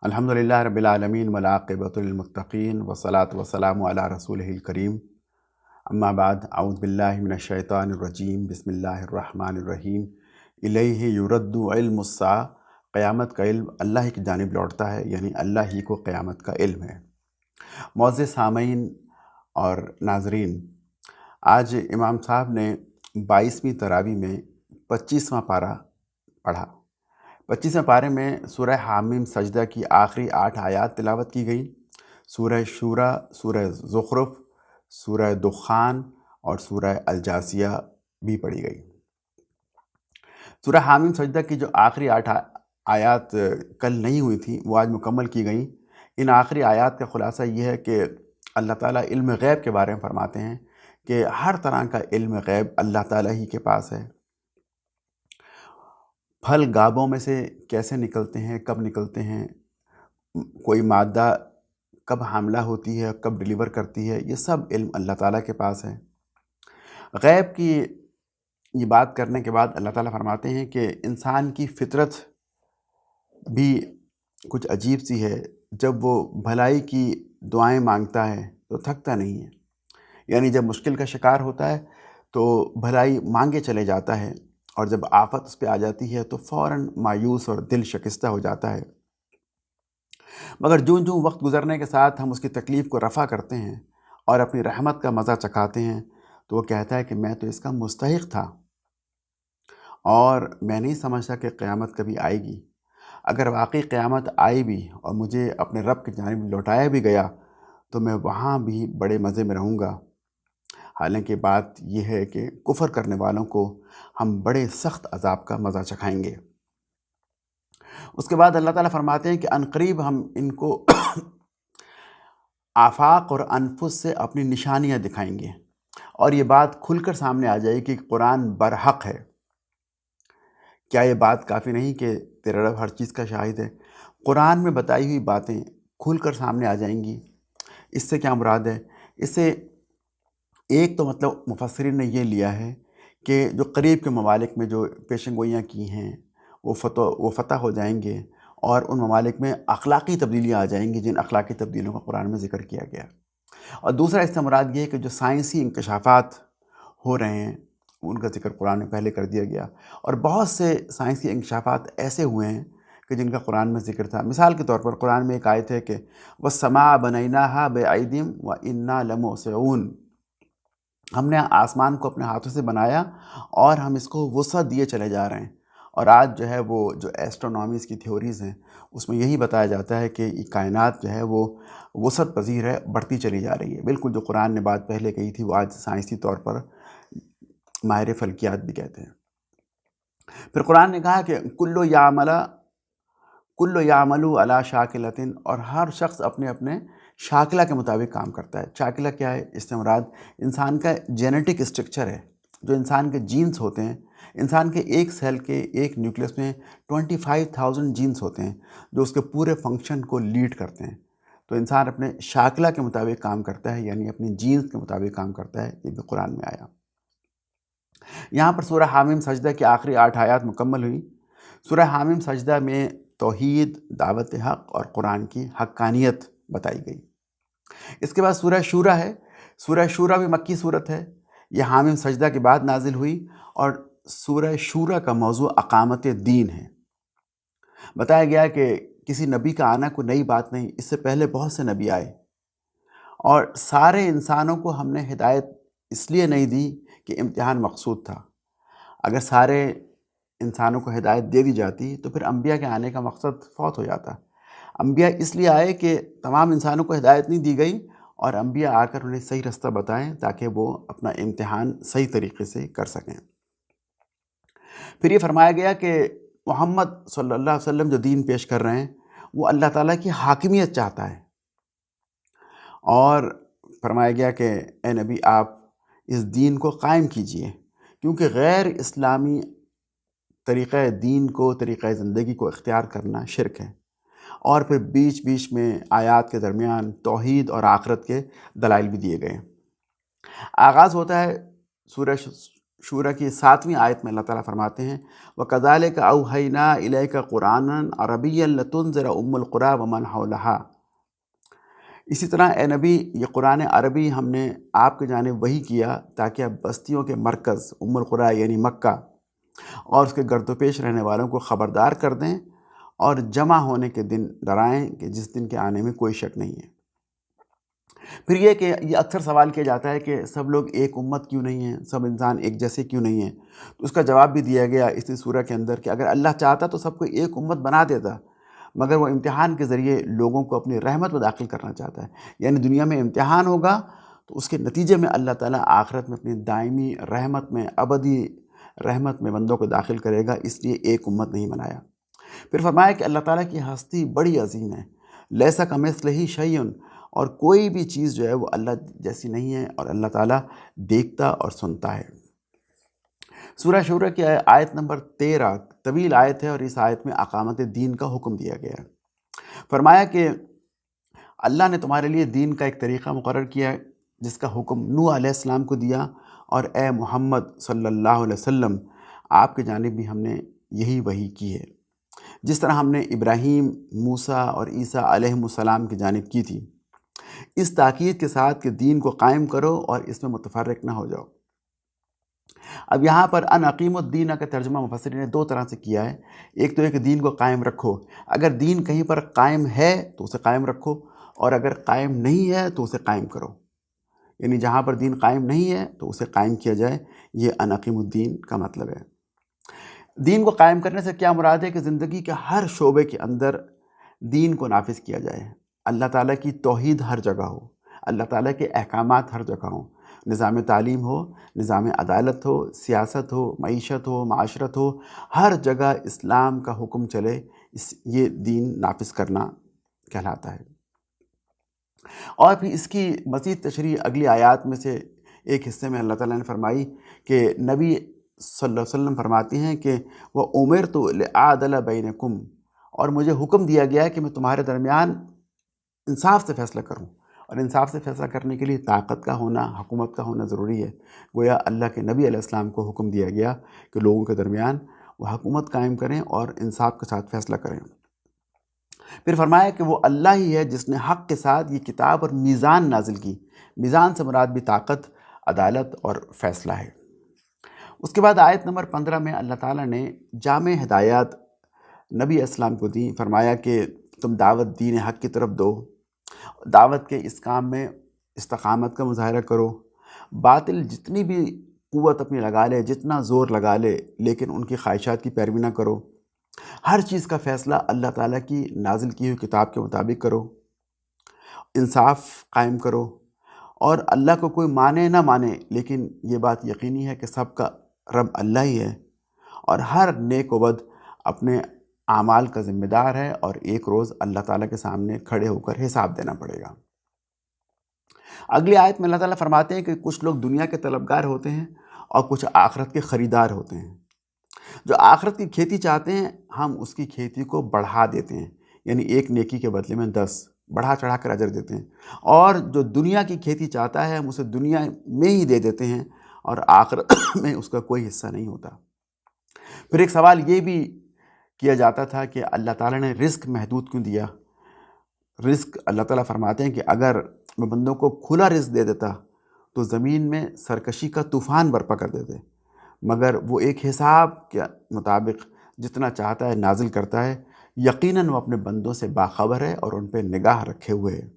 الحمدللہ رب العالمین والعاقبۃ للمتقین والصلاۃ والسلام علی رسولہ الکریم اما بعد اعوذ باللہ من الشیطان الرجیم بسم اللہ الرحمن الرحیم الیہ یرد علم الساعہ، قیامت کا علم اللہ ہی کی جانب لوٹتا ہے، یعنی اللہ ہی کو قیامت کا علم ہے۔ معزز سامعین اور ناظرین، آج امام صاحب نے 22ویں تراویح میں 25واں پارہ پڑھا۔ 25ویں پارے میں سورہ حامیم سجدہ کی آخری 8 آیات تلاوت کی گئی۔ سورہ شورى، سورہ زخرف، سورہ دخان اور سورہ الجاثیہ بھی پڑھی گئی۔ سورہ حامیم سجدہ کی جو آخری 8 آیات کل نہیں ہوئی تھیں وہ آج مکمل کی گئیں۔ ان آخری آیات کا خلاصہ یہ ہے کہ اللہ تعالیٰ علم غیب کے بارے میں فرماتے ہیں کہ ہر طرح کا علم غیب اللہ تعالیٰ ہی کے پاس ہے۔ پھل گابوں میں سے کیسے نکلتے ہیں، کب نکلتے ہیں، کوئی مادہ کب حاملہ ہوتی ہے، کب ڈیلیور کرتی ہے، یہ سب علم اللہ تعالیٰ کے پاس ہے۔ غیب کی یہ بات کرنے کے بعد اللہ تعالیٰ فرماتے ہیں کہ انسان کی فطرت بھی کچھ عجیب سی ہے۔ جب وہ بھلائی کی دعائیں مانگتا ہے تو تھکتا نہیں ہے، یعنی جب مشکل کا شکار ہوتا ہے تو بھلائی مانگے چلے جاتا ہے، اور جب آفت اس پہ آ جاتی ہے تو فوراً مایوس اور دل شکستہ ہو جاتا ہے۔ مگر جوں جوں وقت گزرنے کے ساتھ ہم اس کی تکلیف کو رفع کرتے ہیں اور اپنی رحمت کا مزہ چکھاتے ہیں تو وہ کہتا ہے کہ میں تو اس کا مستحق تھا، اور میں نہیں سمجھتا کہ قیامت کبھی آئے گی۔ اگر واقعی قیامت آئی بھی اور مجھے اپنے رب کی جانب لوٹایا بھی گیا تو میں وہاں بھی بڑے مزے میں رہوں گا۔ حالانکہ بات یہ ہے کہ کفر کرنے والوں کو ہم بڑے سخت عذاب کا مزہ چکھائیں گے۔ اس کے بعد اللہ تعالیٰ فرماتے ہیں کہ عنقریب ہم ان کو آفاق اور انفس سے اپنی نشانیاں دکھائیں گے، اور یہ بات کھل کر سامنے آ جائے گی کہ قرآن برحق ہے۔ کیا یہ بات کافی نہیں کہ تیرا رب ہر چیز کا شاہد ہے؟ قرآن میں بتائی ہوئی باتیں کھل کر سامنے آ جائیں گی۔ اس سے کیا مراد ہے؟ اس سے ایک تو مطلب مفسرین نے یہ لیا ہے کہ جو قریب کے ممالک میں جو پیشن گوئیاں کی ہیں وہ فتح ہو جائیں گے، اور ان ممالک میں اخلاقی تبدیلیاں آ جائیں گی جن اخلاقی تبدیلیوں کا قرآن میں ذکر کیا گیا۔ اور دوسرا اس سے مراد یہ ہے کہ جو سائنسی انکشافات ہو رہے ہیں ان کا ذکر قرآن میں پہلے کر دیا گیا، اور بہت سے سائنسی انکشافات ایسے ہوئے ہیں کہ جن کا قرآن میں ذکر تھا۔ مثال کے طور پر قرآن میں ایک آیت ہے کہ وَالسَّمَاءَ بَنَيْنَاهَا بِأَيْدٍ وَإِنَّا لَمُوسِعُونَ، ہم نے آسمان کو اپنے ہاتھوں سے بنایا اور ہم اس کو وسعت دیے چلے جا رہے ہیں۔ اور آج جو ہے وہ جو ایسٹرونومیز کی تھیوریز ہیں اس میں یہی بتایا جاتا ہے کہ یہ کائنات جو ہے وہ وسعت پذیر ہے، بڑھتی چلی جا رہی ہے۔ بالکل جو قرآن نے بات پہلے کہی تھی وہ آج سائنسی طور پر ماہر فلکیات بھی کہتے ہیں۔ پھر قرآن نے کہا کہ کل یعمل علی شاکلۃ، اور ہر شخص اپنے اپنے شاکلہ کے مطابق کام کرتا ہے۔ شاکلہ کیا ہے؟ اس سے مراد انسان کا جینیٹک اسٹرکچر ہے، جو انسان کے جینز ہوتے ہیں۔ انسان کے ایک سیل کے ایک نیوکلیس میں 25,000 جینز ہوتے ہیں جو اس کے پورے فنکشن کو لیڈ کرتے ہیں۔ تو انسان اپنے شاکلہ کے مطابق کام کرتا ہے، یعنی اپنی جینز کے مطابق کام کرتا ہے۔ یہ بھی قرآن میں آیا۔ یہاں پر سورہ حامیم سجدہ کی آخری 8 آیات مکمل ہوئی۔ سورہ حامیم سجدہ میں توحید، دعوت حق اور قرآن کی حقانیت بتائی گئی۔ اس کے بعد سورہ شورى ہے۔ سورہ شورى بھی مکی صورت ہے، یہ حامیم سجدہ کے بعد نازل ہوئی، اور سورہ شورى کا موضوع اقامت دین ہے۔ بتایا گیا کہ کسی نبی کا آنا کوئی نئی بات نہیں، اس سے پہلے بہت سے نبی آئے، اور سارے انسانوں کو ہم نے ہدایت اس لیے نہیں دی کہ امتحان مقصود تھا۔ اگر سارے انسانوں کو ہدایت دے دی جاتی تو پھر انبیاء کے آنے کا مقصد فوت ہو جاتا۔ انبیاء اس لیے آئے کہ تمام انسانوں کو ہدایت نہیں دی گئی، اور انبیاء آ کر انہیں صحیح رستہ بتائیں تاکہ وہ اپنا امتحان صحیح طریقے سے کر سکیں۔ پھر یہ فرمایا گیا کہ محمد صلی اللہ علیہ وسلم جو دین پیش کر رہے ہیں وہ اللہ تعالیٰ کی حاکمیت چاہتا ہے، اور فرمایا گیا کہ اے نبی آپ اس دین کو قائم کیجئے، کیونکہ غیر اسلامی طریقہ دین کو، طریقہ زندگی کو اختیار کرنا شرک ہے۔ اور پھر بیچ بیچ میں آیات کے درمیان توحید اور آخرت کے دلائل بھی دیے گئے ہیں۔ آغاز ہوتا ہے سورہ شورہ کی 7ویں آیت میں اللہ تعالیٰ فرماتے ہیں وَكَذَلِكَ أَوْحَيْنَا إِلَيْكَ قُرْآنًا عَرَبِيًّا لِتُنذِرَ أُمَّ الْقُرَىٰ وَمَنْ حَوْلَهَا۔ اسی طرح اے نبی، یہ قرآن عربی ہم نے آپ کی جانب وحی کیا تاکہ آپ بستیوں کے مرکز ام القریٰ یعنی مکہ اور اس کے گرد و پیش رہنے والوں کو خبردار کر دیں اور جمع ہونے کے دن ڈرائیں کہ جس دن کے آنے میں کوئی شک نہیں ہے۔ پھر یہ کہ یہ اکثر سوال کیا جاتا ہے کہ سب لوگ ایک امت کیوں نہیں ہیں، سب انسان ایک جیسے کیوں نہیں ہیں؟ تو اس کا جواب بھی دیا گیا اسی سورہ کے اندر کہ اگر اللہ چاہتا تو سب کو ایک امت بنا دیتا، مگر وہ امتحان کے ذریعے لوگوں کو اپنی رحمت میں داخل کرنا چاہتا ہے۔ یعنی دنیا میں امتحان ہوگا تو اس کے نتیجے میں اللہ تعالیٰ آخرت میں اپنی دائمی رحمت میں، ابدی رحمت میں بندوں کو داخل کرے گا، اس لیے ایک امت نہیں بنایا۔ پھر فرمایا کہ اللہ تعالیٰ کی ہستی بڑی عظیم ہے، لیسا کمثلہ شیء، اور کوئی بھی چیز جو ہے وہ اللہ جیسی نہیں ہے، اور اللہ تعالیٰ دیکھتا اور سنتا ہے۔ سورہ شورہ کی آیت نمبر 13 طویل آیت ہے، اور اس آیت میں اقامت دین کا حکم دیا گیا ہے۔ فرمایا کہ اللہ نے تمہارے لیے دین کا ایک طریقہ مقرر کیا ہے جس کا حکم نوح علیہ السلام کو دیا، اور اے محمد صلی اللہ علیہ وسلم آپ کی جانب بھی ہم نے یہی وحی کی ہے، جس طرح ہم نے ابراہیم، موسیٰ اور عیسیٰ علیہ السلام کی جانب کی تھی، اس تاکید کے ساتھ کہ دین کو قائم کرو اور اس میں متفرق نہ ہو جاؤ۔ اب یہاں پر ان اقیم الدین کا ترجمہ مفسرین نے 2 طرح سے کیا ہے۔ ایک تو ہے کہ دین کو قائم رکھو، اگر دین کہیں پر قائم ہے تو اسے قائم رکھو، اور اگر قائم نہیں ہے تو اسے قائم کرو، یعنی جہاں پر دین قائم نہیں ہے تو اسے قائم کیا جائے، یہ ان اقیم الدین کا مطلب ہے۔ دین کو قائم کرنے سے کیا مراد ہے کہ زندگی کے ہر شعبے کے اندر دین کو نافذ کیا جائے، اللہ تعالیٰ کی توحید ہر جگہ ہو، اللہ تعالیٰ کے احکامات ہر جگہ ہوں، نظام تعلیم ہو، نظام عدالت ہو، سیاست ہو، معیشت ہو، معاشرت ہو، ہر جگہ اسلام کا حکم چلے، یہ دین نافذ کرنا کہلاتا ہے۔ اور پھر اس کی مزید تشریح اگلی آیات میں سے ایک حصے میں اللہ تعالیٰ نے فرمائی کہ نبی صلی اللہ علیہ وسلم فرماتے ہیں کہ وَأُمِرْتُ لِأَعْدِلَ بَيْنَكُمْ، اور مجھے حکم دیا گیا کہ میں تمہارے درمیان انصاف سے فیصلہ کروں، اور انصاف سے فیصلہ کرنے کے لیے طاقت کا ہونا، حکومت کا ہونا ضروری ہے۔ گویا اللہ کے نبی علیہ السلام کو حکم دیا گیا کہ لوگوں کے درمیان وہ حکومت قائم کریں اور انصاف کے ساتھ فیصلہ کریں۔ پھر فرمایا کہ وہ اللہ ہی ہے جس نے حق کے ساتھ یہ کتاب اور میزان نازل کی، میزان سے مراد بھی طاقت، عدالت اور فیصلہ ہے۔ اس کے بعد آیت نمبر 15 میں اللہ تعالیٰ نے جامع ہدایات نبی اسلام کو دی، فرمایا کہ تم دعوت دین حق کی طرف دو، دعوت کے اس کام میں استقامت کا مظاہرہ کرو، باطل جتنی بھی قوت اپنی لگا لے، جتنا زور لگا لے، لیکن ان کی خواہشات کی پیروی نہ کرو، ہر چیز کا فیصلہ اللہ تعالیٰ کی نازل کی ہوئی کتاب کے مطابق کرو، انصاف قائم کرو، اور اللہ کو کوئی مانے نہ مانے لیکن یہ بات یقینی ہے کہ سب کا رب اللہ ہی ہے، اور ہر نیک و بد اپنے اعمال کا ذمہ دار ہے، اور ایک روز اللہ تعالیٰ کے سامنے کھڑے ہو کر حساب دینا پڑے گا۔ اگلی آیت میں اللہ تعالیٰ فرماتے ہیں کہ کچھ لوگ دنیا کے طلبگار ہوتے ہیں اور کچھ آخرت کے خریدار ہوتے ہیں۔ جو آخرت کی کھیتی چاہتے ہیں ہم اس کی کھیتی کو بڑھا دیتے ہیں، یعنی ایک نیکی کے بدلے میں 10 بڑھا چڑھا کر اجر دیتے ہیں، اور جو دنیا کی کھیتی چاہتا ہے ہم اسے دنیا میں ہی دے دیتے ہیں اور آخرت میں اس کا کوئی حصہ نہیں ہوتا۔ پھر ایک سوال یہ بھی کیا جاتا تھا کہ اللہ تعالیٰ نے رزق محدود کیوں دیا؟ رزق اللہ تعالیٰ فرماتے ہیں کہ اگر میں بندوں کو کھلا رزق دے دیتا تو زمین میں سرکشی کا طوفان برپا کر دیتے، مگر وہ ایک حساب کے مطابق جتنا چاہتا ہے نازل کرتا ہے، یقیناً وہ اپنے بندوں سے باخبر ہے اور ان پہ نگاہ رکھے ہوئے ہے۔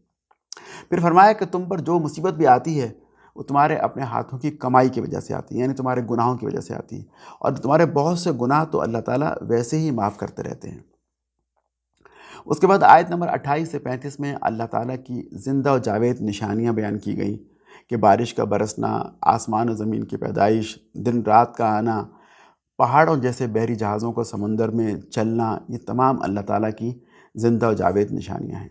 پھر فرمایا کہ تم پر جو مصیبت بھی آتی ہے وہ تمہارے اپنے ہاتھوں کی کمائی کی وجہ سے آتی ہے، یعنی تمہارے گناہوں کی وجہ سے آتی ہے، اور تمہارے بہت سے گناہ تو اللہ تعالیٰ ویسے ہی معاف کرتے رہتے ہیں۔ اس کے بعد آیت نمبر 28 سے 35 میں اللہ تعالیٰ کی زندہ و جاوید نشانیاں بیان کی گئیں کہ بارش کا برسنا، آسمان و زمین کی پیدائش، دن رات کا آنا، پہاڑوں جیسے بحری جہازوں کو سمندر میں چلنا، یہ تمام اللہ تعالیٰ کی زندہ و جاوید نشانیاں ہیں۔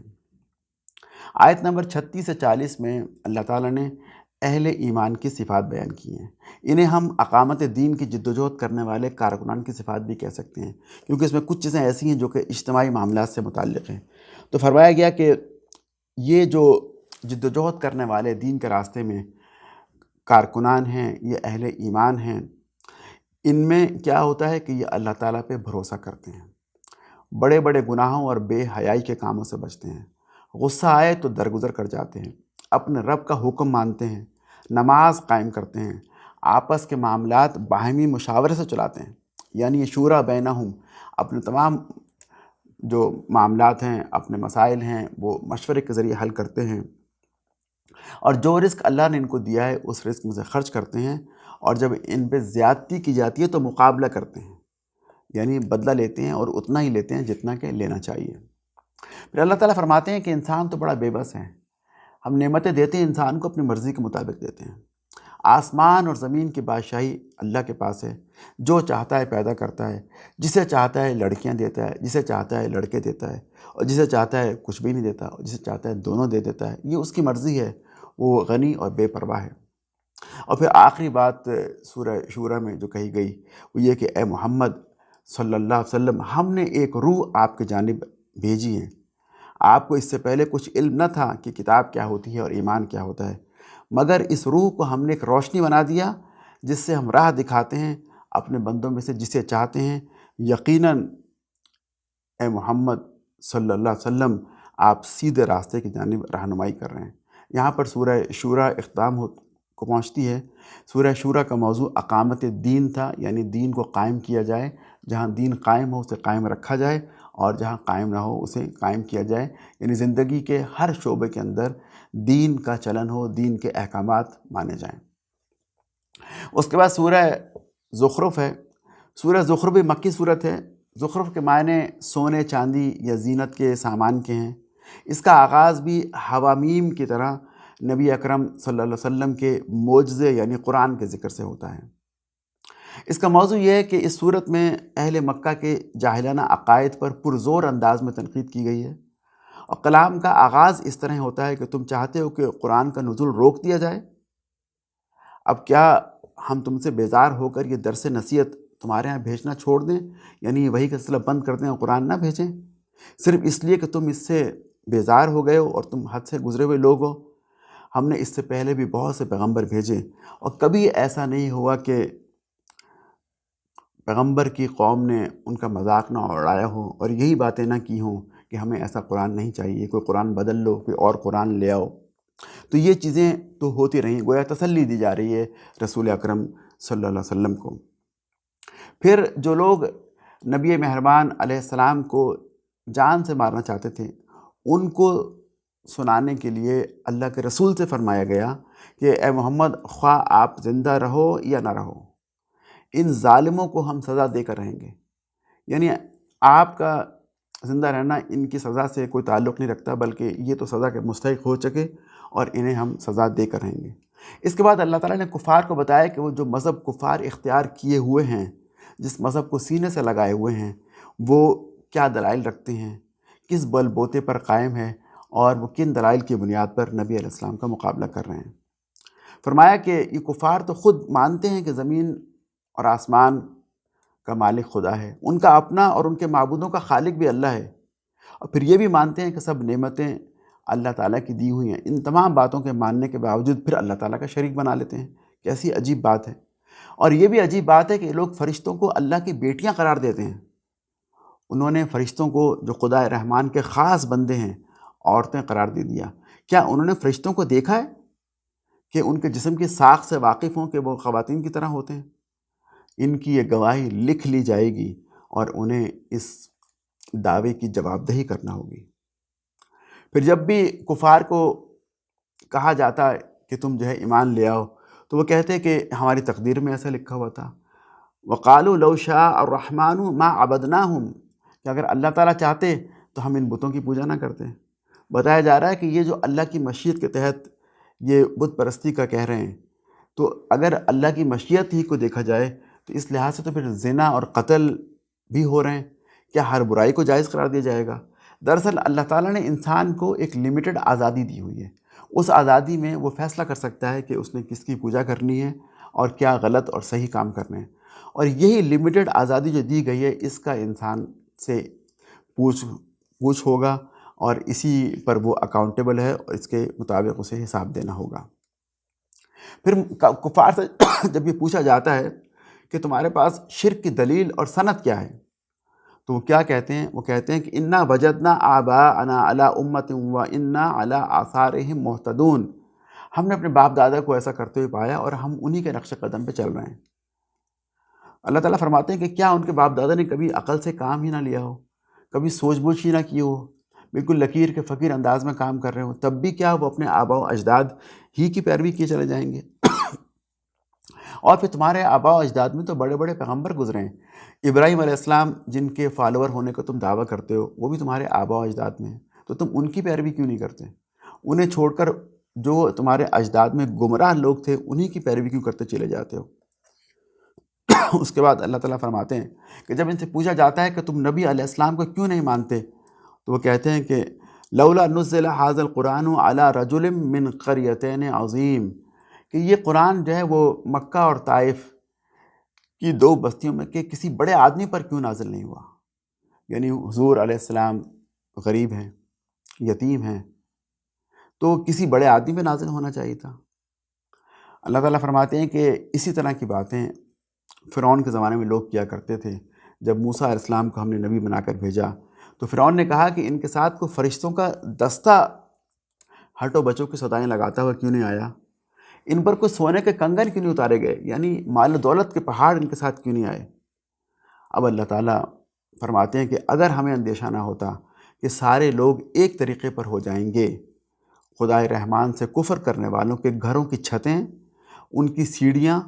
آیت نمبر 36 سے 40 میں اللہ تعالیٰ نے اہل ایمان کی صفات بیان کی ہیں۔ انہیں ہم اقامت دین کی جدوجہد کرنے والے کارکنان کی صفات بھی کہہ سکتے ہیں، کیونکہ اس میں کچھ چیزیں ایسی ہیں جو کہ اجتماعی معاملات سے متعلق ہیں۔ تو فرمایا گیا کہ یہ جو جدوجہد کرنے والے دین کے راستے میں کارکنان ہیں، یہ اہل ایمان ہیں، ان میں کیا ہوتا ہے کہ یہ اللہ تعالیٰ پہ بھروسہ کرتے ہیں، بڑے بڑے گناہوں اور بے حیائی کے کاموں سے بچتے ہیں، غصہ آئے تو درگزر کر جاتے ہیں، اپنے رب کا حکم مانتے ہیں، نماز قائم کرتے ہیں، آپس کے معاملات باہمی مشاورے سے چلاتے ہیں، یعنی یہ شورا بینہم، اپنے تمام جو معاملات ہیں، اپنے مسائل ہیں، وہ مشورے کے ذریعے حل کرتے ہیں، اور جو رزق اللہ نے ان کو دیا ہے اس رزق میں سے خرچ کرتے ہیں، اور جب ان پہ زیادتی کی جاتی ہے تو مقابلہ کرتے ہیں، یعنی بدلہ لیتے ہیں اور اتنا ہی لیتے ہیں جتنا کہ لینا چاہیے۔ پھر اللہ تعالیٰ فرماتے ہیں کہ انسان تو بڑا بے بس ہے، ہم نعمتیں دیتے ہیں انسان کو اپنی مرضی کے مطابق دیتے ہیں، آسمان اور زمین کی بادشاہی اللہ کے پاس ہے، جو چاہتا ہے پیدا کرتا ہے، جسے چاہتا ہے لڑکیاں دیتا ہے، جسے چاہتا ہے لڑکے دیتا ہے، اور جسے چاہتا ہے کچھ بھی نہیں دیتا، اور جسے چاہتا ہے دونوں دے دیتا ہے، یہ اس کی مرضی ہے، وہ غنی اور بے پرواہ ہے۔ اور پھر آخری بات سورہ شورہ میں جو کہی گئی وہ یہ کہ اے محمد صلی اللہ علیہ وسلم، ہم نے ایک روح آپ کی جانب بھیجی ہے، آپ کو اس سے پہلے کچھ علم نہ تھا کہ کتاب کیا ہوتی ہے اور ایمان کیا ہوتا ہے، مگر اس روح کو ہم نے ایک روشنی بنا دیا جس سے ہم راہ دکھاتے ہیں اپنے بندوں میں سے جسے چاہتے ہیں، یقیناً اے محمد صلی اللہ علیہ وسلم آپ سیدھے راستے کی جانب رہنمائی کر رہے ہیں۔ یہاں پر سورہ شورہ اختتام کو پہنچتی ہے۔ سورہ شورہ کا موضوع اقامت دین تھا، یعنی دین کو قائم کیا جائے، جہاں دین قائم ہو اسے قائم رکھا جائے، اور جہاں قائم نہ ہو اسے قائم کیا جائے، یعنی زندگی کے ہر شعبے کے اندر دین کا چلن ہو، دین کے احکامات مانے جائیں۔ اس کے بعد سورہ زخرف ہے۔ سورہ زخرف بھی مکی صورت ہے۔ زخرف کے معنی سونے چاندی یا زینت کے سامان کے ہیں۔ اس کا آغاز بھی حوامیم کی طرح نبی اکرم صلی اللہ علیہ وسلم کے معجزے یعنی قرآن کے ذکر سے ہوتا ہے۔ اس کا موضوع یہ ہے کہ اس صورت میں اہل مکہ کے جاہلانہ عقائد پر پرزور انداز میں تنقید کی گئی ہے، اور کلام کا آغاز اس طرح ہوتا ہے کہ تم چاہتے ہو کہ قرآن کا نزول روک دیا جائے، اب کیا ہم تم سے بیزار ہو کر یہ درس نصیحت تمہارے ہاں بھیجنا چھوڑ دیں، یعنی وہی کا سلسلہ بند کر دیں اور قرآن نہ بھیجیں، صرف اس لیے کہ تم اس سے بیزار ہو گئے ہو اور تم حد سے گزرے ہوئے لوگ ہو؟ ہم نے اس سے پہلے بھی بہت سے پیغمبر بھیجے، اور کبھی ایسا نہیں ہوا کہ پیغمبر کی قوم نے ان کا مذاق نہ اڑایا ہو اور یہی باتیں نہ کی ہوں کہ ہمیں ایسا قرآن نہیں چاہیے، کوئی قرآن بدل لو، کوئی اور قرآن لے آؤ۔ تو یہ چیزیں تو ہوتی رہیں، گویا تسلی دی جا رہی ہے رسول اکرم صلی اللہ علیہ وسلم کو۔ پھر جو لوگ نبی مہربان علیہ السلام کو جان سے مارنا چاہتے تھے، ان کو سنانے کے لیے اللہ کے رسول سے فرمایا گیا کہ اے محمد، خواہ آپ زندہ رہو یا نہ رہو، ان ظالموں کو ہم سزا دے کر رہیں گے، یعنی آپ کا زندہ رہنا ان کی سزا سے کوئی تعلق نہیں رکھتا، بلکہ یہ تو سزا کے مستحق ہو چکے اور انہیں ہم سزا دے کر رہیں گے۔ اس کے بعد اللہ تعالیٰ نے کفار کو بتایا کہ وہ جو مذہب کفار اختیار کیے ہوئے ہیں، جس مذہب کو سینے سے لگائے ہوئے ہیں، وہ کیا دلائل رکھتے ہیں، کس بل بوتے پر قائم ہے، اور وہ کن دلائل کی بنیاد پر نبی علیہ السلام کا مقابلہ کر رہے ہیں۔ فرمایا کہ یہ کفار تو خود مانتے ہیں کہ زمین اور آسمان کا مالک خدا ہے، ان کا اپنا اور ان کے معبودوں کا خالق بھی اللہ ہے، اور پھر یہ بھی مانتے ہیں کہ سب نعمتیں اللہ تعالیٰ کی دی ہوئی ہیں۔ ان تمام باتوں کے ماننے کے باوجود پھر اللہ تعالیٰ کا شریک بنا لیتے ہیں، کیسی عجیب بات ہے۔ اور یہ بھی عجیب بات ہے کہ لوگ فرشتوں کو اللہ کی بیٹیاں قرار دیتے ہیں۔ انہوں نے فرشتوں کو جو خدا رحمان کے خاص بندے ہیں عورتیں قرار دے دیا۔ کیا انہوں نے فرشتوں کو دیکھا ہے کہ ان کے جسم کی ساخت سے واقف ہوں کہ وہ خواتین کی طرح ہوتے ہیں؟ ان کی یہ گواہی لکھ لی جائے گی اور انہیں اس دعوے کی جواب دہی کرنا ہوگی۔ پھر جب بھی کفار کو کہا جاتا ہے کہ تم جو ہے ایمان لے آؤ، تو وہ کہتے ہیں کہ ہماری تقدیر میں ایسا لکھا ہوا تھا، وَقَالُوا لَوْ شَاءَ الرَّحْمَنُ مَا عَبَدْنَاهُمْ، کہ اگر اللہ تعالیٰ چاہتے تو ہم ان بتوں کی پوجا نہ کرتے۔ بتایا جا رہا ہے کہ یہ جو اللہ کی مشیت کے تحت یہ بت پرستی کا کہہ رہے ہیں، تو اگر اللہ کی مشیت ہی کو دیکھا جائے تو اس لحاظ سے تو پھر زنا اور قتل بھی ہو رہے ہیں، کیا ہر برائی کو جائز قرار دیا جائے گا؟ دراصل اللہ تعالیٰ نے انسان کو ایک لمیٹڈ آزادی دی ہوئی ہے، اس آزادی میں وہ فیصلہ کر سکتا ہے کہ اس نے کس کی پوجا کرنی ہے اور کیا غلط اور صحیح کام کرنے ہیں، اور یہی لمیٹڈ آزادی جو دی گئی ہے اس کا انسان سے پوچھ ہوگا، اور اسی پر وہ اکاؤنٹیبل ہے اور اس کے مطابق اسے حساب دینا ہوگا۔ پھر کفار سے جب یہ پوچھا جاتا ہے کہ تمہارے پاس شرک کی دلیل اور سند کیا ہے؟ تو وہ کیا کہتے ہیں؟ وہ کہتے ہیں کہ انا وجدنا آباءنا علی امت و انا علی آثارہم مہتدون، ہم نے اپنے باپ دادا کو ایسا کرتے ہوئے پایا اور ہم انہی کے نقش قدم پہ چل رہے ہیں۔ اللہ تعالیٰ فرماتے ہیں کہ کیا ان کے باپ دادا نے کبھی عقل سے کام ہی نہ لیا ہو، کبھی سوچ بوجھ ہی نہ کی ہو، بالکل لکیر کے فقیر انداز میں کام کر رہے ہوں، تب بھی کیا وہ اپنے آباء و اجداد ہی کی پیروی کیے چلے جائیں گے؟ اور پھر تمہارے آباء و اجداد میں تو بڑے بڑے پیغمبر گزرے ہیں، ابراہیم علیہ السلام جن کے فالوور ہونے کا تم دعویٰ کرتے ہو وہ بھی تمہارے آباء و اجداد میں ہیں، تو تم ان کی پیروی کیوں نہیں کرتے؟ انہیں چھوڑ کر جو تمہارے اجداد میں گمراہ لوگ تھے انہی کی پیروی کیوں کرتے چلے جاتے ہو؟ اس کے بعد اللہ تعالیٰ فرماتے ہیں کہ جب ان سے پوچھا جاتا ہے کہ تم نبی علیہ السلام کو کیوں نہیں مانتے، تو وہ کہتے ہیں کہ لولا نزل هذا القرآن على رجل من قریتین عظیم، کہ یہ قرآن جو ہے وہ مکہ اور طائف کی دو بستیوں میں کہ کسی بڑے آدمی پر کیوں نازل نہیں ہوا؟ یعنی حضور علیہ السلام غریب ہیں، یتیم ہیں، تو کسی بڑے آدمی پہ نازل ہونا چاہیے تھا۔ اللہ تعالیٰ فرماتے ہیں کہ اسی طرح کی باتیں فرعون کے زمانے میں لوگ کیا کرتے تھے۔ جب موسیٰ علیہ السلام کو ہم نے نبی بنا کر بھیجا تو فرعون نے کہا کہ ان کے ساتھ کوئی فرشتوں کا دستہ ہٹو بچوں کی صدائیں لگاتا ہوا کیوں نہیں آیا؟ ان پر کوئی سونے کے کنگن کیوں نہیں اتارے گئے؟ یعنی مال و دولت کے پہاڑ ان کے ساتھ کیوں نہیں آئے؟ اب اللہ تعالیٰ فرماتے ہیں کہ اگر ہمیں اندیشہ نہ ہوتا کہ سارے لوگ ایک طریقے پر ہو جائیں گے، خدائے رحمان سے کفر کرنے والوں کے گھروں کی چھتیں، ان کی سیڑھیاں،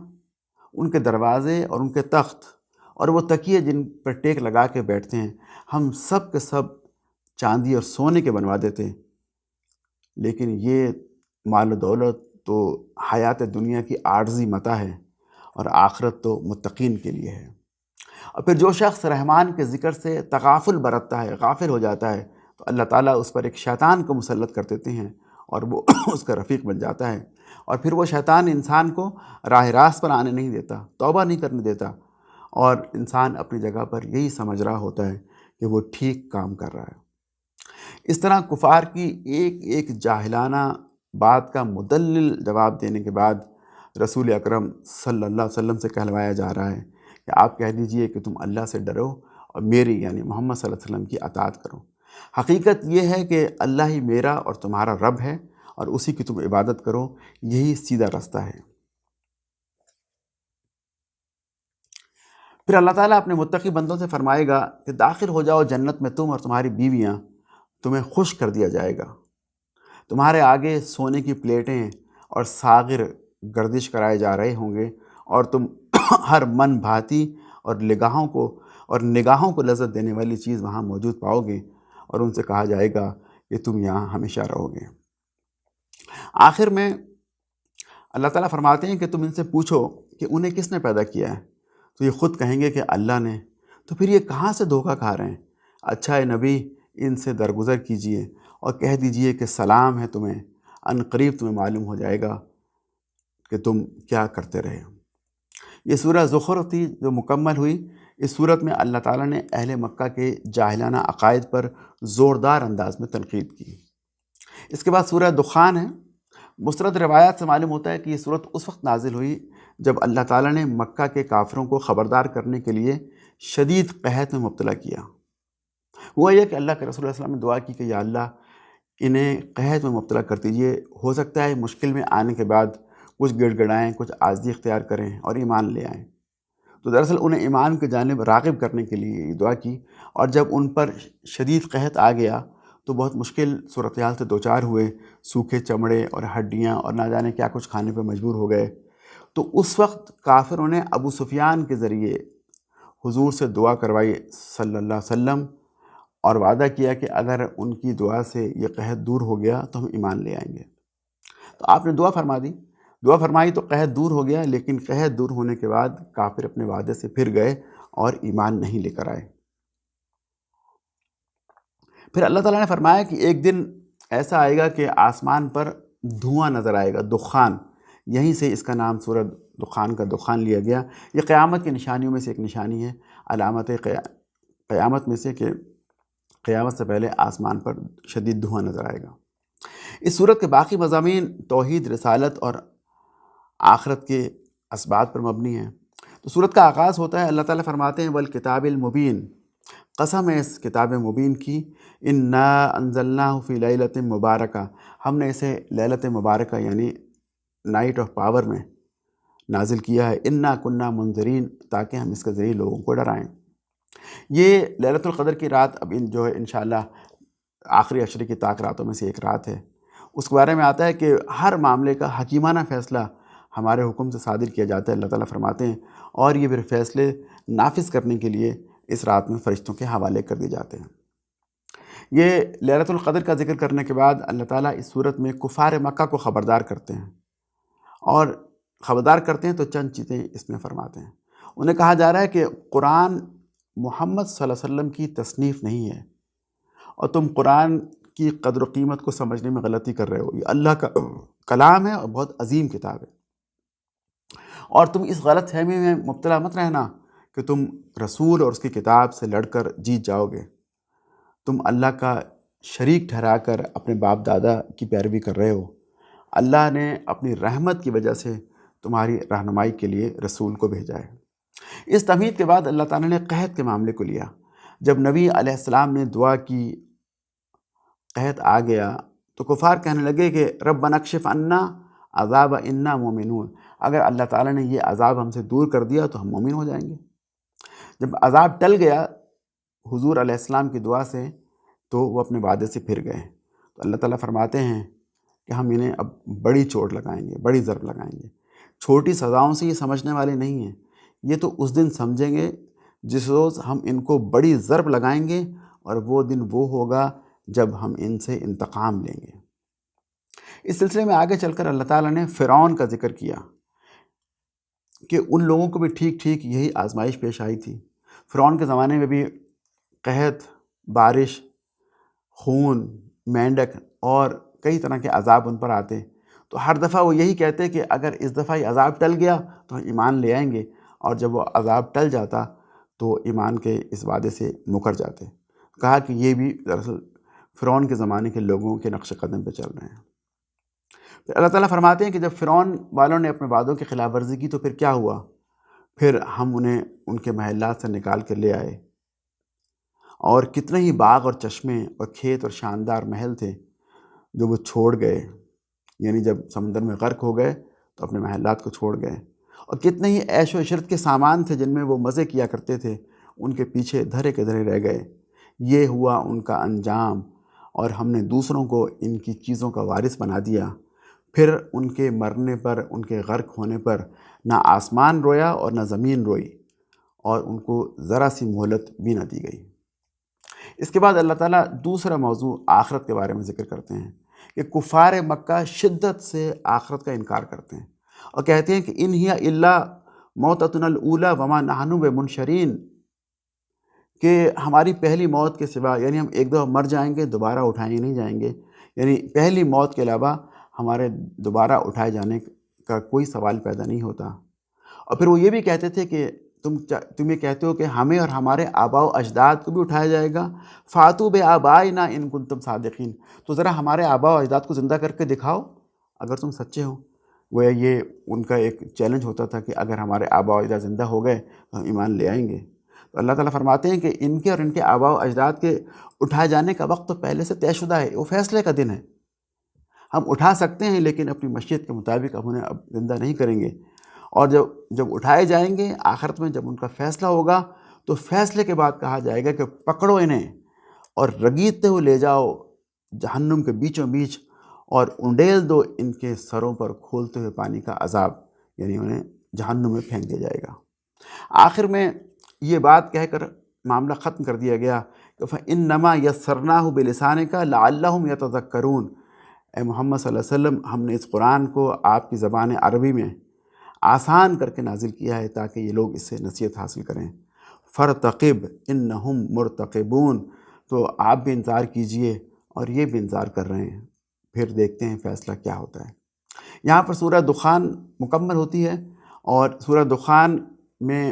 ان کے دروازے اور ان کے تخت اور وہ تکیے جن پر ٹیک لگا کے بیٹھتے ہیں، ہم سب کے سب چاندی اور سونے کے بنوا دیتے، لیکن یہ مال و دولت تو حیات دنیا کی عارضی متاع ہے اور آخرت تو متقین کے لیے ہے۔ اور پھر جو شخص رحمان کے ذکر سے تغافل برتتا ہے، غافل ہو جاتا ہے، تو اللہ تعالیٰ اس پر ایک شیطان کو مسلط کر دیتے ہیں اور وہ اس کا رفیق بن جاتا ہے، اور پھر وہ شیطان انسان کو راہ راست پر آنے نہیں دیتا، توبہ نہیں کرنے دیتا، اور انسان اپنی جگہ پر یہی سمجھ رہا ہوتا ہے کہ وہ ٹھیک کام کر رہا ہے۔ اس طرح کفار کی ایک ایک جاہلانہ بات کا مدلل جواب دینے کے بعد رسول اکرم صلی اللہ علیہ وسلم سے کہلوایا جا رہا ہے کہ آپ کہہ دیجئے کہ تم اللہ سے ڈرو اور میری یعنی محمد صلی اللہ علیہ وسلم کی اطاعت کرو۔ حقیقت یہ ہے کہ اللہ ہی میرا اور تمہارا رب ہے اور اسی کی تم عبادت کرو، یہی سیدھا راستہ ہے۔ پھر اللہ تعالیٰ اپنے متقی بندوں سے فرمائے گا کہ داخل ہو جاؤ جنت میں تم اور تمہاری بیویاں، تمہیں خوش کر دیا جائے گا، تمہارے آگے سونے کی پلیٹیں اور ساغر گردش کرائے جا رہے ہوں گے، اور تم ہر من بھاتی اور نگاہوں کو لذت دینے والی چیز وہاں موجود پاؤ گے، اور ان سے کہا جائے گا کہ تم یہاں ہمیشہ رہو گے۔ آخر میں اللہ تعالیٰ فرماتے ہیں کہ تم ان سے پوچھو کہ انہیں کس نے پیدا کیا ہے، تو یہ خود کہیں گے کہ اللہ نے، تو پھر یہ کہاں سے دھوکہ کھا رہے ہیں؟ اچھا اے نبی ان سے درگزر کیجئے اور کہہ دیجئے کہ سلام ہے تمہیں، ان قریب تمہیں معلوم ہو جائے گا کہ تم کیا کرتے رہے۔ یہ سورہ زخرف تھی جو مکمل ہوئی۔ اس صورت میں اللہ تعالیٰ نے اہل مکہ کے جاہلانہ عقائد پر زوردار انداز میں تنقید کی۔ اس کے بعد سورہ دخان ہے۔ مستند روایات سے معلوم ہوتا ہے کہ یہ صورت اس وقت نازل ہوئی جب اللہ تعالیٰ نے مکہ کے کافروں کو خبردار کرنے کے لیے شدید قحط میں مبتلا کیا۔ ہوا یہ کہ اللہ کے رسول صلی اللہ علیہ وسلم نے دعا کی کہ یا اللہ انہیں قحط میں مبتلا کر دیجیے، ہو سکتا ہے مشکل میں آنے کے بعد کچھ گڑ گڑائیں، کچھ عاجزی اختیار کریں اور ایمان لے آئیں۔ تو دراصل انہیں ایمان کی جانب راغب کرنے کے لیے یہ دعا کی، اور جب ان پر شدید قحط آ گیا تو بہت مشکل صورتحال سے دوچار ہوئے، سوکھے چمڑے اور ہڈیاں اور نہ جانے کیا کچھ کھانے پہ مجبور ہو گئے۔ تو اس وقت کافروں نے ابو سفیان کے ذریعے حضور سے دعا کروائی صلی اللہ علیہ وسلم، اور وعدہ کیا کہ اگر ان کی دعا سے یہ قحط دور ہو گیا تو ہم ایمان لے آئیں گے۔ تو آپ نے دعا فرمائی تو قحط دور ہو گیا، لیکن قحط دور ہونے کے بعد کافر اپنے وعدے سے پھر گئے اور ایمان نہیں لے کر آئے۔ پھر اللہ تعالیٰ نے فرمایا کہ ایک دن ایسا آئے گا کہ آسمان پر دھواں نظر آئے گا، دخان، یہیں سے اس کا نام سورہ دخان کا دخان لیا گیا۔ یہ قیامت کی نشانیوں میں سے ایک نشانی ہے، علامت قیامت میں سے، کہ قیامت سے پہلے آسمان پر شدید دھواں نظر آئے گا۔ اس صورت کے باقی مضامین توحید، رسالت اور آخرت کے اسبات پر مبنی ہیں۔ تو صورت کا آغاز ہوتا ہے، اللہ تعالیٰ فرماتے ہیں والکتاب المبین، قسم ہے اس کتاب مبین کی، انا انزلناہ فی لیلۃ مبارکہ، ہم نے اسے لیلۃ مبارکہ یعنی نائٹ آف پاور میں نازل کیا ہے، انا کننا منذرین، تاکہ ہم اس کے ذریعے لوگوں کو ڈرائیں۔ یہ لیلۃ القدر کی رات اب جو ہے انشاءاللہ آخری عشرے کی طاق راتوں میں سے ایک رات ہے۔ اس کے بارے میں آتا ہے کہ ہر معاملے کا حکیمانہ فیصلہ ہمارے حکم سے صادر کیا جاتا ہے، اللہ تعالیٰ فرماتے ہیں، اور یہ پھر فیصلے نافذ کرنے کے لیے اس رات میں فرشتوں کے حوالے کر دیے جاتے ہیں۔ یہ لیلۃ القدر کا ذکر کرنے کے بعد اللہ تعالیٰ اس صورت میں کفار مکہ کو خبردار کرتے ہیں، اور خبردار کرتے ہیں تو چند چیزیں اس میں فرماتے ہیں۔ انہیں کہا جا رہا ہے کہ قرآن محمد صلی اللہ علیہ وسلم کی تصنیف نہیں ہے، اور تم قرآن کی قدر و قیمت کو سمجھنے میں غلطی کر رہے ہو، یہ اللہ کا کلام ہے اور بہت عظیم کتاب ہے، اور تم اس غلط فہمی میں مبتلا مت رہنا کہ تم رسول اور اس کی کتاب سے لڑ کر جیت جاؤ گے۔ تم اللہ کا شریک ٹھہرا کر اپنے باپ دادا کی پیروی کر رہے ہو۔ اللہ نے اپنی رحمت کی وجہ سے تمہاری رہنمائی کے لیے رسول کو بھیجا ہے۔ اس تمہید کے بعد اللہ تعالیٰ نے قحط کے معاملے کو لیا۔ جب نبی علیہ السلام نے دعا کی، قحط آ گیا، تو کفار کہنے لگے کہ ربنا اکشف عنا عذاب انا مومنون، اگر اللہ تعالیٰ نے یہ عذاب ہم سے دور کر دیا تو ہم مومن ہو جائیں گے۔ جب عذاب ٹل گیا حضور علیہ السلام کی دعا سے، تو وہ اپنے وعدے سے پھر گئے۔ تو اللہ تعالیٰ فرماتے ہیں کہ ہم انہیں اب بڑی چوٹ لگائیں گے، بڑی ضرب لگائیں گے۔ چھوٹی سزاؤں سے یہ سمجھنے والے نہیں ہیں، یہ تو اس دن سمجھیں گے جس روز ہم ان کو بڑی ضرب لگائیں گے، اور وہ دن وہ ہوگا جب ہم ان سے انتقام لیں گے۔ اس سلسلے میں آگے چل کر اللہ تعالیٰ نے فرعون کا ذکر کیا کہ ان لوگوں کو بھی ٹھیک ٹھیک یہی آزمائش پیش آئی تھی۔ فرعون کے زمانے میں بھی قحط، بارش، خون، مینڈک اور کئی طرح کے عذاب ان پر آتے، تو ہر دفعہ وہ یہی کہتے کہ اگر اس دفعہ یہ عذاب ٹل گیا تو ہم ایمان لے آئیں گے، اور جب وہ عذاب ٹل جاتا تو ایمان کے اس وعدے سے مکر جاتے۔ کہا کہ یہ بھی دراصل فرعون کے زمانے کے لوگوں کے نقش قدم پہ چل رہے ہیں۔ پھر اللہ تعالیٰ فرماتے ہیں کہ جب فرعون والوں نے اپنے وعدوں کی خلاف ورزی کی تو پھر کیا ہوا؟ پھر ہم انہیں ان کے محلات سے نکال کر لے آئے، اور کتنے ہی باغ اور چشمے اور کھیت اور شاندار محل تھے جو وہ چھوڑ گئے، یعنی جب سمندر میں غرق ہو گئے تو اپنے محلات کو چھوڑ گئے، اور کتنے ہی عیش و عشرت کے سامان تھے جن میں وہ مزے کیا کرتے تھے، ان کے پیچھے دھرے کے دھرے رہ گئے۔ یہ ہوا ان کا انجام، اور ہم نے دوسروں کو ان کی چیزوں کا وارث بنا دیا۔ پھر ان کے مرنے پر، ان کے غرق ہونے پر نہ آسمان رویا اور نہ زمین روئی، اور ان کو ذرا سی مہلت بھی نہ دی گئی۔ اس کے بعد اللہ تعالیٰ دوسرا موضوع آخرت کے بارے میں ذکر کرتے ہیں کہ کفار مکہ شدت سے آخرت کا انکار کرتے ہیں، اور کہتے ہیں کہ ان ہی الا موتتنا الاولی وما نحن بمنشرین، کہ ہماری پہلی موت کے سوا، یعنی ہم ایک دفعہ مر جائیں گے، دوبارہ اٹھائے نہیں جائیں گے، یعنی پہلی موت کے علاوہ ہمارے دوبارہ اٹھائے جانے کا کوئی سوال پیدا نہیں ہوتا۔ اور پھر وہ یہ بھی کہتے تھے کہ تم یہ کہتے ہو کہ ہمیں اور ہمارے آباء و اجداد کو بھی اٹھایا جائے گا، فاتو بآبائنا ان کنتم صادقین، تو ذرا ہمارے آباء و اجداد کو زندہ کر کے دکھاؤ اگر تم سچے ہو۔ گویا یہ ان کا ایک چیلنج ہوتا تھا کہ اگر ہمارے آباء و اجداد زندہ ہو گئے تو ہم ایمان لے آئیں گے۔ تو اللہ تعالیٰ فرماتے ہیں کہ ان کے اور ان کے آباء و اجداد کے اٹھائے جانے کا وقت تو پہلے سے طے شدہ ہے، وہ فیصلے کا دن ہے۔ ہم اٹھا سکتے ہیں لیکن اپنی مشیت کے مطابق اب انہیں اب زندہ نہیں کریں گے، اور جب اٹھائے جائیں گے آخرت میں، جب ان کا فیصلہ ہوگا تو فیصلے کے بعد کہا جائے گا کہ پکڑو انہیں اور رگیدتے ہوئے لے جاؤ جہنم کے بیچوں بیچ، اور انڈیل دو ان کے سروں پر کھولتے ہوئے پانی کا عذاب، یعنی انہیں جہنم میں پھینک دیا جائے گا۔ آخر میں یہ بات کہہ کر معاملہ ختم کر دیا گیا کہ فَإِنَّمَا يَسَّرْنَاهُ بِلِسَانِكَ لَعَلَّهُمْ يَتَذَكَّرُونَ، اے محمد صلی اللہ علیہ وسلم، ہم نے اس قرآن کو آپ کی زبان عربی میں آسان کر کے نازل کیا ہے تاکہ یہ لوگ اس سے نصیحت حاصل کریں۔ فَارْتَقِبْ إِنَّهُمْ مُرْتَقِبُونَ، تو آپ بھی انتظار کیجئے اور یہ بھی انتظار کر رہے ہیں، پھر دیکھتے ہیں فیصلہ کیا ہوتا ہے۔ یہاں پر سورہ دخان مکمل ہوتی ہے، اور سورہ دخان میں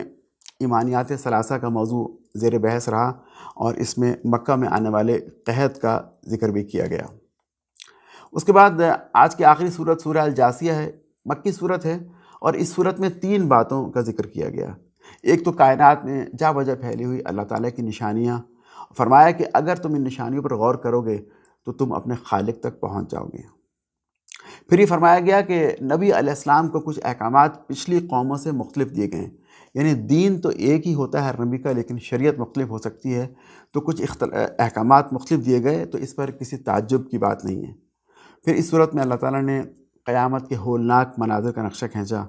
ایمانیات ثلاثہ کا موضوع زیر بحث رہا، اور اس میں مکہ میں آنے والے قحط کا ذکر بھی کیا گیا۔ اس کے بعد آج کی آخری سورت سورہ الجاثیہ ہے، مکی سورت ہے، اور اس صورت میں 3 باتوں کا ذکر کیا گیا۔ ایک تو کائنات میں جا بجا پھیلی ہوئی اللہ تعالیٰ کی نشانیاں، فرمایا کہ اگر تم ان نشانیوں پر غور کرو گے تو تم اپنے خالق تک پہنچ جاؤ گے۔ پھر یہ فرمایا گیا کہ نبی علیہ السلام کو کچھ احکامات پچھلی قوموں سے مختلف دیے گئے ہیں، یعنی دین تو ایک ہی ہوتا ہے ہر نبی کا، لیکن شریعت مختلف ہو سکتی ہے، تو کچھ احکامات مختلف دیے گئے، تو اس پر کسی تعجب کی بات نہیں ہے۔ پھر اس صورت میں اللہ تعالیٰ نے قیامت کے ہولناک مناظر کا نقشہ کھینچا،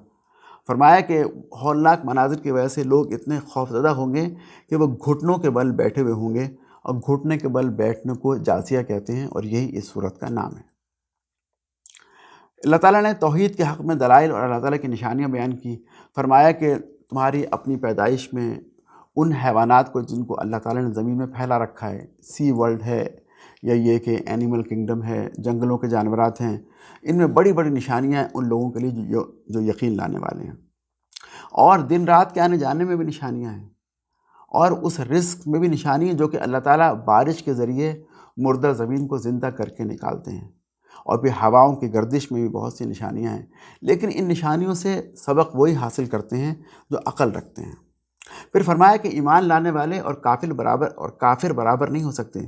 فرمایا کہ ہولناک مناظر کی وجہ سے لوگ اتنے خوفزدہ ہوں گے کہ وہ گھٹنوں کے بل بیٹھے ہوئے ہوں گے، اور گھٹنے کے بل بیٹھنے کو جاسیہ کہتے ہیں، اور یہی اس صورت کا نام ہے۔ اللہ تعالیٰ نے توحید کے حق میں دلائل اور اللہ تعالیٰ کی نشانیاں بیان کی، فرمایا کہ تمہاری اپنی پیدائش میں ان حیوانات کو جن کو اللہ تعالیٰ نے زمین میں پھیلا رکھا ہے، سی ورلڈ ہے یا یہ کہ اینیمل کنگڈم ہے، جنگلوں کے جانورات ہیں، ان میں بڑی بڑی نشانیاں ہیں ان لوگوں کے لیے جو یقین لانے والے ہیں، اور دن رات کے آنے جانے میں بھی نشانیاں ہیں، اور اس رزق میں بھی نشانی ہے جو کہ اللہ تعالیٰ بارش کے ذریعے مردہ زمین کو زندہ کر کے نکالتے ہیں، اور پھر ہواؤں کی گردش میں بھی بہت سی نشانیاں ہیں، لیکن ان نشانیوں سے سبق وہی حاصل کرتے ہیں جو عقل رکھتے ہیں۔ پھر فرمایا کہ ایمان لانے والے اور کافر برابر نہیں ہو سکتے،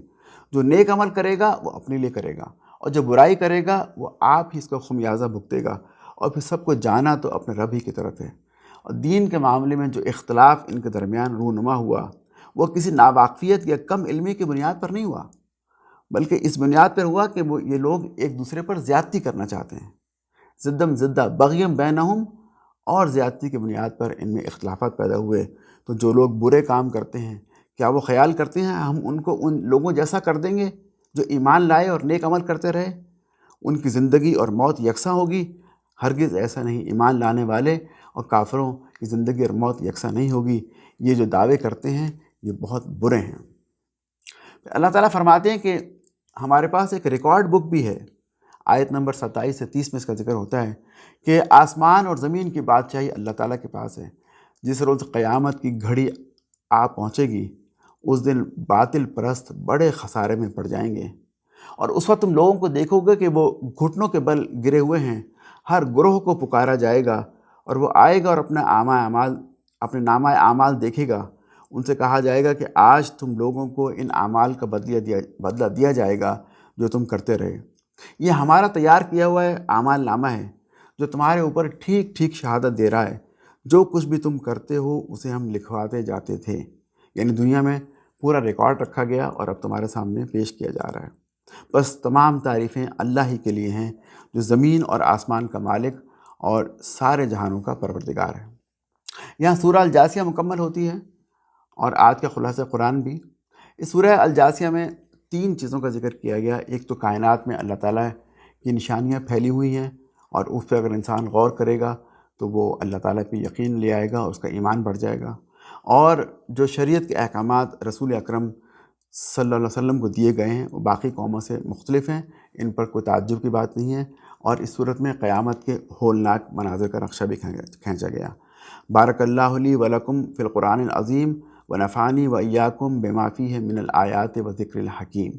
جو نیک عمل کرے گا وہ اپنے لیے کرے گا، اور جو برائی کرے گا وہ آپ ہی اس کا خمیازہ بھگتے گا، اور پھر سب کو جانا تو اپنے رب ہی کی طرف ہے۔ اور دین کے معاملے میں جو اختلاف ان کے درمیان رونما ہوا وہ کسی ناواقفیت یا کم علمی کی بنیاد پر نہیں ہوا، بلکہ اس بنیاد پر ہوا کہ یہ لوگ ایک دوسرے پر زیادتی کرنا چاہتے ہیں، زدم زدہ بغیم بینہم، اور زیادتی کی بنیاد پر ان میں اختلافات پیدا ہوئے۔ تو جو لوگ برے کام کرتے ہیں کیا وہ خیال کرتے ہیں ہم ان کو ان لوگوں جیسا کر دیں گے جو ایمان لائے اور نیک عمل کرتے رہے، ان کی زندگی اور موت یکساں ہوگی؟ ہرگز ایسا نہیں، ایمان لانے والے اور کافروں کی زندگی اور موت یکساں نہیں ہوگی۔ یہ جو دعوے کرتے ہیں یہ بہت برے ہیں۔ اللہ تعالیٰ فرماتے ہیں کہ ہمارے پاس ایک ریکارڈ بک بھی ہے، آیت نمبر 27 سے 30 میں اس کا ذکر ہوتا ہے کہ آسمان اور زمین کی بادشاہی اللہ تعالیٰ کے پاس ہے۔ جس روز قیامت کی گھڑی آ پہنچے گی اس دن باطل پرست بڑے خسارے میں پڑ جائیں گے، اور اس وقت تم لوگوں کو دیکھو گے کہ وہ گھٹنوں کے بل گرے ہوئے ہیں، ہر گروہ کو پکارا جائے گا، اور وہ آئے گا اور اپنے نامہ اعمال دیکھے گا۔ ان سے کہا جائے گا کہ آج تم لوگوں کو ان اعمال کا بدلہ دیا جائے گا جو تم کرتے رہے۔ یہ ہمارا تیار کیا ہوا ہے اعمال نامہ ہے جو تمہارے اوپر ٹھیک ٹھیک شہادت دے رہا ہے، جو کچھ بھی تم کرتے ہو اسے ہم لکھواتے جاتے تھے۔ یعنی دنیا میں پورا ریکارڈ رکھا گیا اور اب تمہارے سامنے پیش کیا جا رہا ہے۔ بس تمام تعریفیں اللہ ہی کے لیے ہیں جو زمین اور آسمان کا مالک اور سارے جہانوں کا پروردگار ہے۔ یہاں سورہ الجاثیہ مکمل ہوتی ہے، اور آج کا خلاصہ قرآن بھی۔ اس سورہ الجاثیہ میں 3 چیزوں کا ذکر کیا گیا۔ ایک تو کائنات میں اللہ تعالیٰ کی نشانیاں پھیلی ہوئی ہیں، اور اس پہ اگر انسان غور کرے گا تو وہ اللہ تعالیٰ پہ یقین لے آئے گا اور اس کا ایمان بڑھ جائے گا۔ اور جو شریعت کے احکامات رسول اکرم صلی اللہ علیہ وسلم کو دیے گئے ہیں وہ باقی قوموں سے مختلف ہیں، ان پر کوئی تعجب کی بات نہیں ہے۔ اور اس صورت میں قیامت کے ہولناک مناظر کا نقشہ بھی کھینچا گیا۔ بارک اللہ لی ولکم فی القرآن العظیم ونفعنی وإیاکم بما فیہ من الآیات و ذکر الحکیم۔